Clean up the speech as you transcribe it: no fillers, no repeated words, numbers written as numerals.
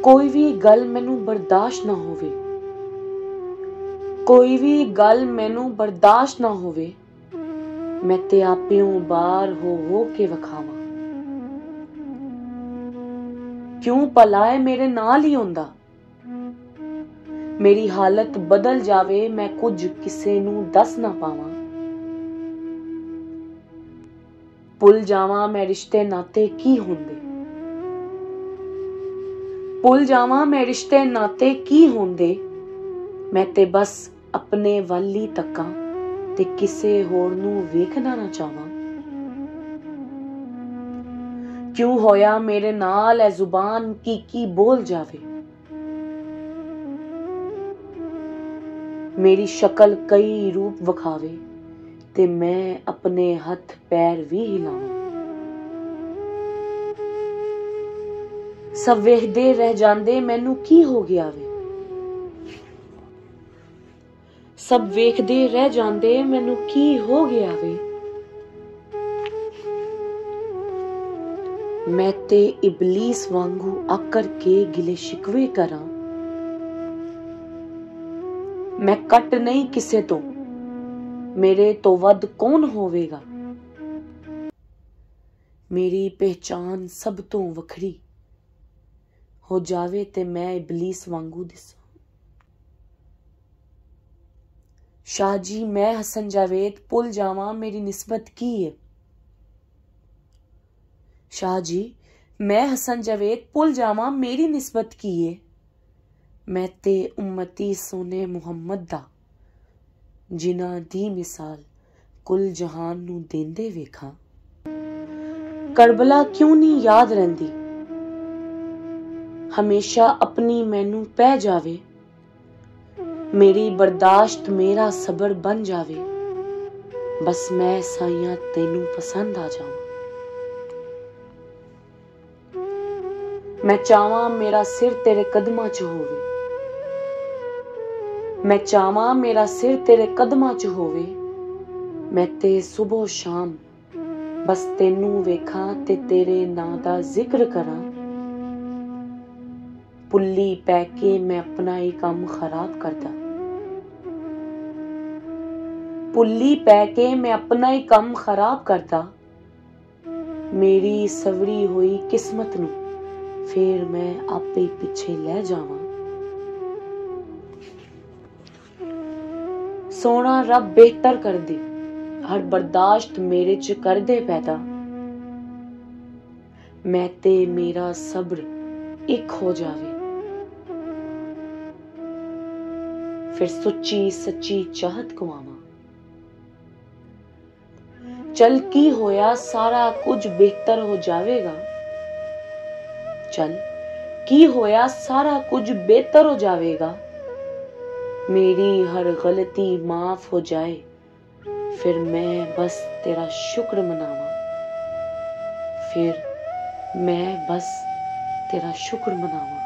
ਕੋਈ ਵੀ ਗੱਲ ਮੈਨੂੰ ਬਰਦਾਸ਼ਤ ਨਾ ਹੋਵੇ, ਕੋਈ ਵੀ ਗੱਲ ਮੈਨੂੰ ਬਰਦਾਸ਼ਤ ਨਾ ਹੋਵੇ, ਮੈਂ ਤੇ ਆਪਿਓਂ ਬਾਹਰ ਹੋ ਕੇ ਵਿਖਾਵਾਂ। ਕਿਉਂ ਭਲਾ ਹੈ ਮੇਰੇ ਨਾਲ ਹੀ ਹੁੰਦਾ, ਮੇਰੀ ਹਾਲਤ ਬਦਲ ਜਾਵੇ, ਮੈਂ ਕੁਝ ਕਿਸੇ ਨੂੰ ਦੱਸ ਨਾ ਪਾਵਾਂ। ਭੁੱਲ ਜਾਵਾਂ ਮੈਂ ਰਿਸ਼ਤੇ ਨਾਤੇ ਕੀ ਹੁੰਦੇ, ਭੁੱਲ ਜਾਵਾਂ ਮੈਂ ਰਿਸ਼ਤੇ ਨਾਤੇ ਕੀ ਹੁੰਦੇ, ਮੈਂ ਤੇ ਬਸ ਆਪਣੇ ਵੱਲ ਹੀ ਤੱਕਾਂ ਤੇ ਕਿਸੇ ਹੋਰ ਨੂੰ ਵੇਖਣਾ ਨਾ ਚਾਹਾਂ। ਕਿਉਂ ਹੋਇਆ ਮੇਰੇ ਨਾਲ ਇਹ ਜ਼ੁਬਾਨ ਕੀ ਬੋਲ ਜਾਵੇ, ਮੇਰੀ ਸ਼ਕਲ ਕਈ ਰੂਪ ਵਿਖਾਵੇ ਤੇ ਮੈਂ ਆਪਣੇ ਹੱਥ ਪੈਰ ਵੀ ਹਿਲਾਵਾਂ। ਸਭ ਵੇਖਦੇ ਰਹਿ ਜਾਂਦੇ ਮੈਨੂੰ ਕੀ ਹੋ ਗਿਆ ਵੇ, ਸਭ ਵੇਖਦੇ ਰਹਿ ਜਾਂਦੇ ਮੈਨੂੰ ਕੀ ਹੋ ਗਿਆ ਵੇ। ਮੈਂ ਤੇ ਇਬਲੀਸ ਵਾਂਗੂ ਆਕਰ ਕੇ ਗਿਲੇ ਸ਼ਿਕਵੇ ਕਰਾਂ, ਮੈਂ ਕੱਟ ਨਹੀਂ ਕਿਸੇ ਤੋਂ, ਮੇਰੇ ਤੋਂ ਵੱਧ ਕੌਣ ਹੋਵੇਗਾ। ਮੇਰੀ ਪਹਿਚਾਨ ਸਭ ਤੋਂ ਵੱਖਰੀ ਹੋ ਜਾਵੇ ਤੇ ਮੈਂ ਇਬਲੀਸ ਵਾਂਗੂ ਦਿਸਾਂ। ਸ਼ਾਹ ਜੀ ਮੈਂ ਹਸਨ ਜਾਵੇਦ ਭੁੱਲ ਜਾਵਾਂ ਮੇਰੀ ਨਿਸਬਤ ਕੀ ਹੈ, ਸ਼ਾਹ ਜੀ ਮੈਂ ਹਸਨ ਜਾਵੇਦ ਭੁੱਲ ਜਾਵਾਂ ਮੇਰੀ ਨਿਸਬਤ ਕੀ ਹੈ। ਮੈਂ ਤੇ ਉਮਤੀ ਸੋਨੇ ਮੁਹੰਮਦ ਦਾ, ਜਿਨ੍ਹਾਂ ਦੀ ਮਿਸਾਲ ਕੁੱਲ ਜਹਾਨ ਨੂੰ ਦੇਂਦੇ ਵੇਖਾਂ। ਕਰਬਲਾ ਕਿਉਂ ਨਹੀਂ ਯਾਦ ਰਹਿੰਦੀ, ਹਮੇਸ਼ਾ ਆਪਣੀ ਮੈਨੂੰ ਪੈ ਜਾਵੇ, ਮੇਰੀ ਬਰਦਾਸ਼ਤ ਮੇਰਾ ਸਬਰ ਬਣ ਜਾਵੇ, ਬਸ ਮੈਂ ਸਾਈਆਂ ਤੈਨੂੰ ਪਸੰਦ ਆ ਜਾਵਾਂ। ਮੈਂ ਚਾਹਾਂ ਮੇਰਾ ਸਿਰ ਤੇਰੇ ਕਦਮਾਂ 'ਚ ਹੋਵੇ, ਮੈਂ ਚਾਹਾਂ ਮੇਰਾ ਸਿਰ ਤੇਰੇ ਕਦਮਾਂ 'ਚ ਹੋਵੇ, ਮੈਂ ਤੇ ਸੁਬਹ ਸ਼ਾਮ ਬਸ ਤੈਨੂੰ ਵੇਖਾਂ ਤੇ ਤੇਰੇ ਨਾਂ ਦਾ ਜ਼ਿਕਰ ਕਰਾਂ। ਭੁੱਲੀ ਪੈ ਕੇ ਮੈਂ ਆਪਣਾ ਹੀ ਕੰਮ ਖਰਾਬ ਕਰਦਾ, ਭੁੱਲੀ ਪੈ ਕੇ ਮੈਂ ਆਪਣਾ ਹੀ ਕੰਮ ਖਰਾਬ ਕਰਦਾ। ਮੇਰੀ ਸਵਰੀ ਹੋਈ ਕਿਸਮਤ ਨੂੰ ਫੇਰ ਮੈਂ ਆਪੇ ਪਿੱਛੇ ਲੈ ਜਾਵਾਂ। ਸੋਹਣਾ ਰੱਬ ਬਿਹਤਰ ਕਰ ਦੇ, ਹਰ ਬਰਦਾਸ਼ਤ ਮੇਰੇ 'ਚ ਕਰ ਦੇ ਪੈਦਾ। ਮੈਂ ਤੇ ਮੇਰਾ ਸਬਰ ਇੱਕ ਹੋ ਜਾਵੇ, ਫਿਰ ਸੁੱਚੀ ਸੱਚੀ ਚਾਹਤ ਕਵਾਵਾਂ। ਚੱਲ ਕੀ ਹੋਇਆ ਸਾਰਾ ਕੁਝ ਬਿਹਤਰ ਹੋ ਜਾਵੇਗਾ, ਚੱਲ ਕੀ ਹੋਇਆ ਸਾਰਾ ਕੁਝ ਬਿਹਤਰ ਹੋ ਜਾਵੇਗਾ। ਮੇਰੀ ਹਰ ਗਲਤੀ ਮਾਫ ਹੋ ਜਾਏ, ਫਿਰ ਮੈਂ ਬਸ ਤੇਰਾ ਸ਼ੁਕਰ ਮਨਾਵਾਂ, ਫਿਰ ਮੈਂ ਬਸ ਤੇਰਾ ਸ਼ੁਕਰ ਮਨਾਵਾਂ।